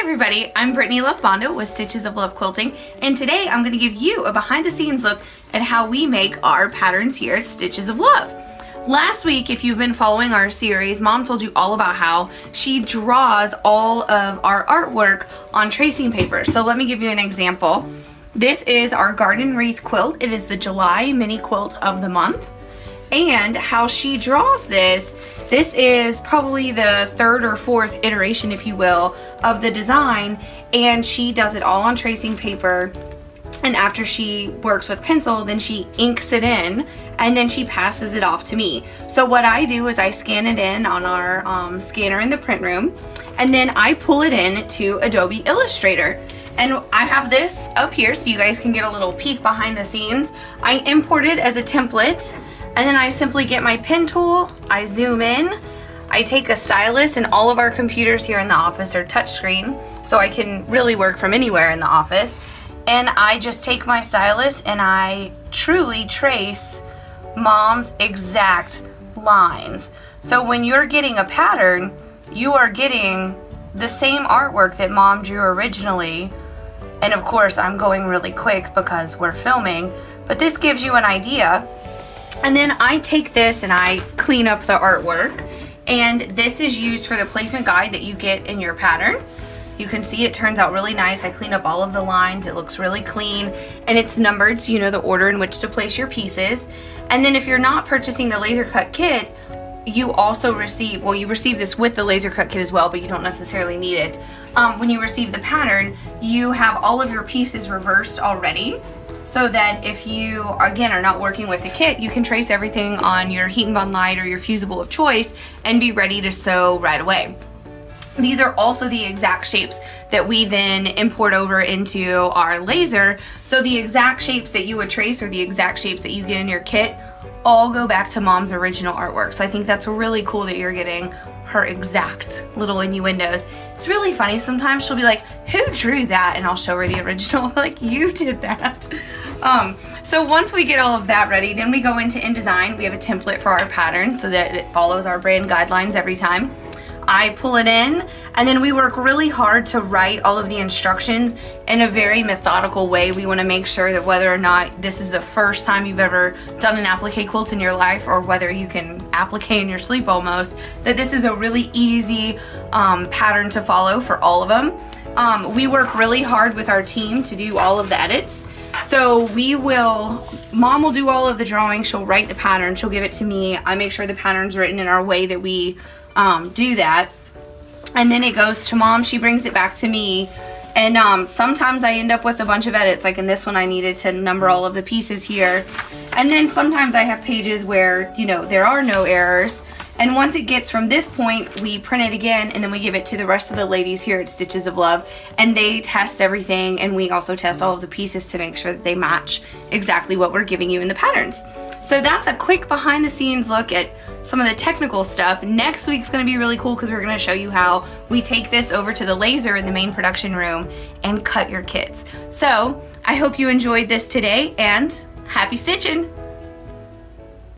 everybody, I'm Brittany Bondo with Stitches of Love Quilting, and today I'm going to give you a behind the scenes look at how we make our patterns here at Stitches of Love. Last week, if you've been following our series, Mom told you all about how she draws all of our artwork on tracing paper. So let me give you an example. This is our garden wreath quilt. It is the July mini quilt of the month. And how she draws this is probably the third or fourth iteration, if you will, of the design, and she does it all on tracing paper. And after she works with pencil, then she inks it in, and then she passes it off to me. So what I do is I scan it in on our scanner in the print room, and then I pull it in to Adobe Illustrator. And I have this up here so you guys can get a little peek behind the scenes. I import it as a template, and then I simply get my pen tool, I zoom in, I take a stylus, and all of our computers here in the office are touchscreen, so I can really work from anywhere in the office. And I just take my stylus and I truly trace Mom's exact lines. So when you're getting a pattern, you are getting the same artwork that Mom drew originally. And of course, I'm going really quick because we're filming, but this gives you an idea. And then I take this and I clean up the artwork, and this is used for the placement guide that you get in your pattern. You can see it turns out really nice. I clean up all of the lines. It looks really clean, and it's numbered so you know the order in which to place your pieces. And then if you're not purchasing the laser cut kit, you also receive, well, you receive this with the laser cut kit as well, but you don't necessarily need it. When you receive the pattern, you have all of your pieces reversed already, so that if you, again, are not working with the kit, you can trace everything on your heat and bond light or your fusible of choice and be ready to sew right away. These are also the exact shapes that we then import over into our laser. So the exact shapes that you would trace or the exact shapes that you get in your kit all go back to Mom's original artwork. So I think that's really cool that you're getting her exact little innuendos. It's really funny. Sometimes she'll be like, who drew that? And I'll show her the original, like, you did that. So once we get all of that ready, then we go into InDesign. We have a template for our pattern so that it follows our brand guidelines every time. I pull it in, and then we work really hard to write all of the instructions in a very methodical way. We want to make sure that whether or not this is the first time you've ever done an applique quilt in your life, or whether you can applique in your sleep almost, that this is a really easy pattern to follow for all of them. We work really hard with our team to do all of the edits. So Mom will do all of the drawing, she'll write the pattern, she'll give it to me, I make sure the pattern's written in our way that we do that, and then it goes to Mom, she brings it back to me, and sometimes I end up with a bunch of edits, like in this one I needed to number all of the pieces here, and then sometimes I have pages where, you know, there are no errors. And once it gets from this point, we print it again, and then we give it to the rest of the ladies here at Stitches of Love, and they test everything, and we also test all of the pieces to make sure that they match exactly what we're giving you in the patterns. So that's a quick behind the scenes look at some of the technical stuff. Next week's gonna be really cool because we're gonna show you how we take this over to the laser in the main production room and cut your kits. So I hope you enjoyed this today, and happy stitching!